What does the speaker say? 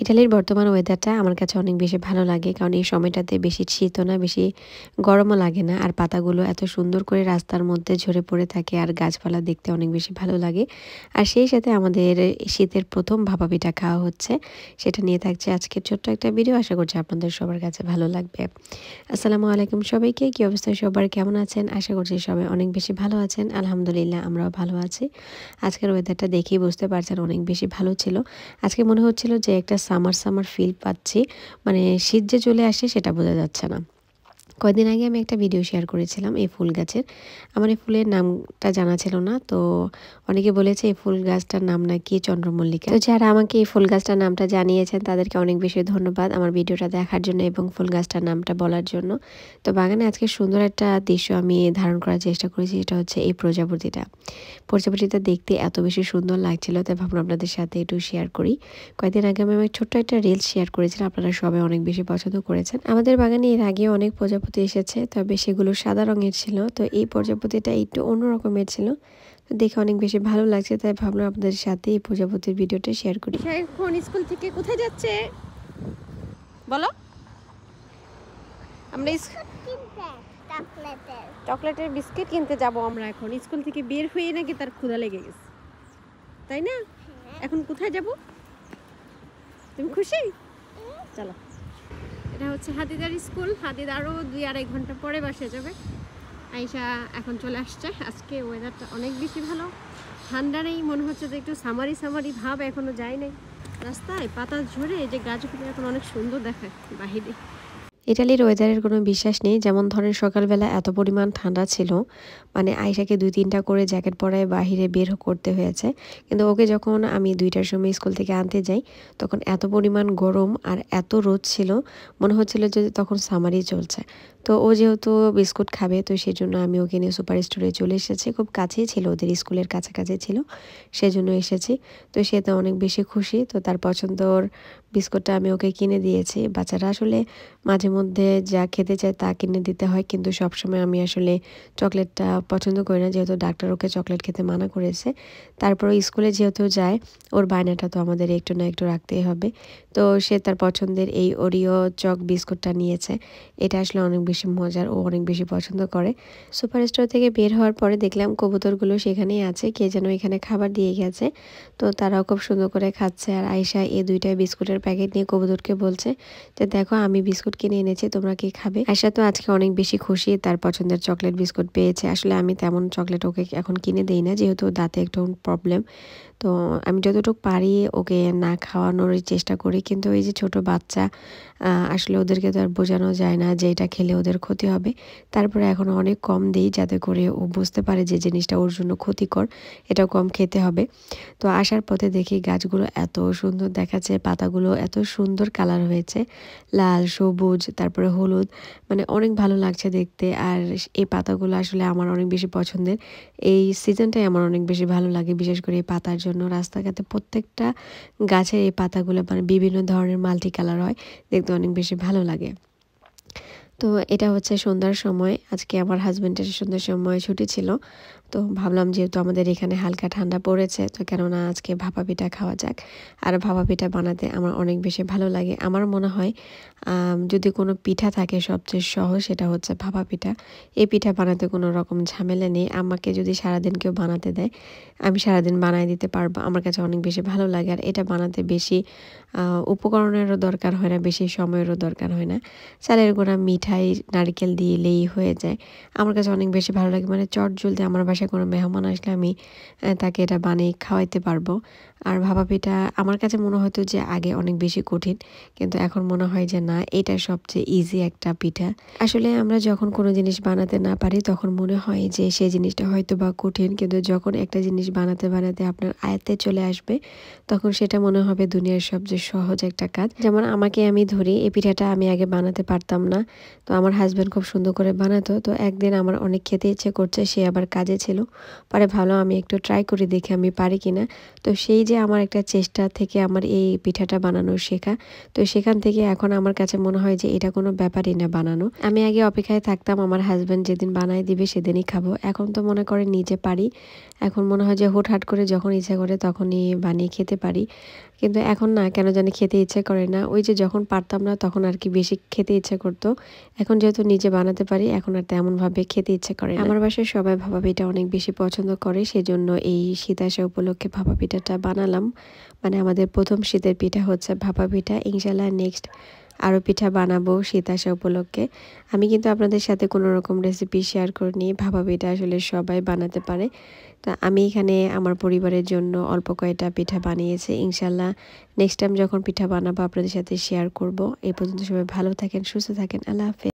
ইতালির বর্তমান ওয়েদারটা আমার কাছে অনেক বেশি ভালো লাগে, কারণ এই সময়টাতে বেশি শীতও না, বেশি গরমও লাগে না। আর পাতাগুলো এত সুন্দর করে রাস্তার মধ্যে ঝরে পড়ে থাকে, আর গাছপালা দেখতে অনেক বেশি ভালো লাগে। আর সেই সাথে আমাদের শীতের প্রথম ভাপা পিঠা খাওয়া হচ্ছে, সেটা নিয়ে থাকছে আজকের ছোট্ট একটা ভিডিও। আশা করছি আপনাদের সবার কাছে ভালো লাগবে। আসসালামু আলাইকুম সবাইকে, কী অবস্থায় সবার কেমন আছেন? আশা করছি সবাই অনেক বেশি ভালো আছেন। আলহামদুলিল্লাহ আমরাও ভালো আছি। আজকের ওয়েদারটা দেখেই বুঝতে পারছেন অনেক বেশি ভালো ছিল। আজকে মনে হচ্ছিল যে একটা সামার সামার ফিল পাচ্ছি, মানে শীত যে চলে আসে সেটা বোঝা যাচ্ছে না। কয়েকদিন আগে আমি একটা ভিডিও শেয়ার করেছিলাম এই ফুল গাছের। আমার এই ফুলের নামটা জানা ছিল না, তো অনেকে বলেছে এই ফুল গাছটার নাম নাকি চন্দ্রমল্লিকা। তো যারা আমাকে এই ফুল গাছটার নামটা জানিয়েছেন তাদেরকে অনেক বেশি ধন্যবাদ আমার ভিডিওটা দেখার জন্য এবং ফুল গাছটার নামটা বলার জন্য। তো বাগানে আজকে সুন্দর একটা দৃশ্য আমি ধারণ করার চেষ্টা করেছি, এটা হচ্ছে এই প্রজাপতিটা দেখতে এত বেশি সুন্দর লাগছিল, তাই ভাবলাম আপনাদের সাথে একটু শেয়ার করি। কয়েকদিন আগে আমি ছোট্ট একটা রিলস শেয়ার করেছিলাম, আপনারা সবাই অনেক বেশি পছন্দ করেছেন। আমাদের বাগানে এর আগে অনেক প্রজাপতি এসেছে, তবে সেগুলো সাদা রঙের ছিল। তো এই প্রজাপতিটা একটু অন্য রকমের ছিল, তো দেখে অনেক বেশি ভালো লাগছে, তাই ভাবলাম আপনাদের সাথে এই প্রজাপতির ভিডিওটা শেয়ার করি। এখন স্কুল থেকে কোথায় যাচ্ছে বলো? আমরা চকলেটের বিস্কিট কিনতে যাব। আমরা এখন স্কুল থেকে বের হয়ে নাকি তার ক্ষুধা লেগে গেছে, তাই না? এখন কোথায় যাব? তুমি খুশি? চলো। এটা হচ্ছে হাদিদার স্কুল। হাদিদ আরও 2-2.5 ঘন্টা পরে বাসায় যাবে। আয়েশা এখন চলে আসছে। আজকে ওয়েদারটা অনেক বেশি ভালো, ঠান্ডা নেই, মনে হচ্ছে যে একটু সামারি সামারি ভাব এখনো যায় নাই। রাস্তায় পাতা ঝরে এই যে গাছগুলো এখন অনেক সুন্দর দেখায় বাহিরে। ইটালির ওয়েদারের কোনো বিশ্বাস নেই। যেমন ধরেন সকালবেলা এত পরিমাণ ঠান্ডা ছিল, মানে আয়েশাকে 2-3টা করে জ্যাকেট পরায় বাহিরে বের করতে হয়েছে। কিন্তু ওকে যখন আমি 2টার সময় স্কুল থেকে আনতে যাই, তখন এত পরিমাণ গরম আর এত রোদ ছিল, মনে হচ্ছিল যে তখন সামারই চলছে। তো ও যেহেতু বিস্কুট খাবে, তো সেই জন্য আমি ওকে নিয়ে সুপার স্টোরে চলে এসেছি। খুব কাছেই ছিল, ওদের স্কুলের কাছাকাছি ছিল, সেজন্য এসেছি। তো সে তো অনেক বেশি খুশি। তো তার পছন্দর বিস্কুটটা আমি ওকে কিনে দিয়েছি। বাচ্চারা আসলে মাঝে মধ্যে যা খেতে চায় তা কিনে দিতে হয়, কিন্তু সবসময় আমি আসলে চকলেটটা পছন্দ করি না, যেহেতু ডাক্তার ওকে চকলেট খেতে মানা করেছে। তারপরও স্কুলে যেহেতু যায়, ওর বায়নাটা তো আমাদের একটু না একটু রাখতেই হবে। তো সে তার পছন্দের এই ওরিও চক বিস্কুটটা নিয়েছে। এটা আসলে অনেক বেশি মজার, ও অনেক বেশি পছন্দ করে। সুপার স্টোর থেকে বের হওয়ার পরে দেখলাম কবুতরগুলো সেখানেই আছে, কে যেন এখানে খাবার দিয়ে গেছে। তো তারাও খুব সুন্দর করে খাচ্ছে। আর আয়েশা এই 2টা বিস্কুটের প্যাকেট নিয়ে কবুতরকে বলছে যে দেখো আমি বিস্কুট কিনে এনেছি, তোমরা কি খাবে? আয়েশা তো আজকে অনেক বেশি খুশি, তার পছন্দের চকলেট বিস্কুট পেয়েছে। আসলে আমি তেমন চকলেট ওকে এখন কিনে দেই না, যেহেতু দাঁতে একটু প্রবলেম। তো আমি যতটুকু পারি ওকে না খাওয়ানোরই চেষ্টা করি, কিন্তু এই যে ছোট বাচ্চা, আসলে ওদেরকে তো আর বোঝানো যায় না যে এটা খেলে ওদের ক্ষতি হবে। তারপরে এখন অনেক কম দিই, যাতে করে ও বুঝতে পারে যে জিনিসটা ওর জন্য ক্ষতিকর, এটা কম খেতে হবে। তো আসার পথে দেখি গাছগুলো এত সুন্দর দেখাচ্ছে, পাতাগুলো এত সুন্দর কালার হয়েছে, লাল, সবুজ, তারপরে হলুদ, মানে অনেক ভালো লাগছে দেখতে। আর এই পাতাগুলো আসলে আমার অনেক বেশি পছন্দের। এই সিজনটাই আমার অনেক বেশি ভালো লাগে, বিশেষ করে এই পাতার জন্য। রাস্তাঘাটে প্রত্যেকটা গাছের এই পাতাগুলো মানে বিভিন্ন ধরনের মাল্টি কালার হয়, দেখতে অনেক বেশি ভালো লাগে। তো এটা হচ্ছে সন্ধ্যার সময়। আজকে আমার হাজব্যান্ডের সন্ধ্যার সময় ছুটি ছিল, তো ভাবলাম যেহেতু আমাদের এখানে হালকা ঠান্ডা পড়েছে, তো কেননা আজকে ভাপা পিঠা খাওয়া যাক। আর ভাপা পিঠা বানাতে আমার অনেক বেশি ভালো লাগে। আমার মনে হয় যদি কোনো পিঠা থাকে সবচেয়ে সহজ সেটা হচ্ছে ভাপা পিঠা। এই পিঠা বানাতে কোনো রকম ঝামেলা নেই। আমাকে যদি সারাদিন কেউ বানাতে দেয়, আমি সারাদিন বানাই দিতে পারবো। আমার কাছে অনেক বেশি ভালো লাগে। আর এটা বানাতে বেশি উপকরণেরও দরকার হয় না, বেশি সময়েরও দরকার হয় না। চালের গুঁড়া, মিঠাই, নারকেল দিলেই হয়ে যায়। আমার কাছে অনেক বেশি ভালো লাগে, মানে চটজলদি আমার বাসায় কোনো মেহমান আসলে আমি তাকে এটা বানিয়ে খাওয়াইতে পারবো। আর ভাপা পিঠা আমার কাছে মনে হতো যে আগে অনেক বেশি কঠিন, কিন্তু এখন মনে হয় যে না, এটা সবচেয়ে ইজি একটা পিঠা। আসলে আমরা যখন কোনো জিনিস বানাতে না পারি তখন মনে হয় যে সেই জিনিসটা হয়তো বা কঠিন, কিন্তু যখন একটা জিনিস বানাতে বানাতে আপনার আয়ত্তে চলে আসবে, তখন সেটা মনে হবে দুনিয়ার সবচেয়ে সহজ একটা কাজ। যেমন আমাকে আমি ধরি, এই পিঠাটা আমি আগে বানাতে পারতাম না, তো আমার হাজব্যান্ড খুব সুন্দর করে বানাতো। তো একদিন আমার অনেক খেতে ইচ্ছে করছে, সে আবার কাজে ছিল, পরে ভালো আমি একটু ট্রাই করে দেখি আমি পারি কিনা। তো সেই যে আমার একটা চেষ্টা থেকে আমার এই পিঠাটা বানানো শেখা, তো সেখান থেকে এখন আমার কাছে মনে হয় যে এটা কোনো ব্যাপারই না বানানো। আমি আগে অপেক্ষায় থাকতাম আমার হাজব্যান্ড যেদিন বানাই দিবে সেদিনই খাবো। এখন তো মনে করে নিজে পারি, এখন মনে হয় যে হুটহাট করে যখন ইচ্ছা করে তখনই বানিয়ে খেতে পারি। কিন্তু এখন না কেন জানি খেতে ইচ্ছে করে না। ওই যে যখন পারতাম না তখন আর কি বেশি খেতে ইচ্ছে করতো। এখন যেহেতু নিজে বানাতে পারি এখন আর তেমনভাবে খেতে ইচ্ছে করে না। আমার বাসায় সবাই ভাপা পিঠা অনেক বেশি পছন্দ করে, সেজন্য এই শীত আসা উপলক্ষে ভাপা পিঠাটা বানালাম। মানে আমাদের প্রথম শীতের পিঠা হচ্ছে ভাপা পিঠা। ইনশাল্লাহ নেক্সট আরও পিঠা বানাবো শীত আসা উপলক্ষে। আমি কিন্তু আপনাদের সাথে কোনো রকম রেসিপি শেয়ার করিনি। ভাপা পিঠা আসলে সবাই বানাতে পারে। তো আমি এখানে আমার পরিবারের জন্য অল্প কয়েকটা পিঠা বানিয়েছি। ইনশাল্লাহ নেক্সট টাইম যখন পিঠা বানাবো আপনাদের সাথে শেয়ার করব। এই পর্যন্ত সবাই ভালো থাকেন, সুস্থ থাকেন। আল্লাহ হাফেজ।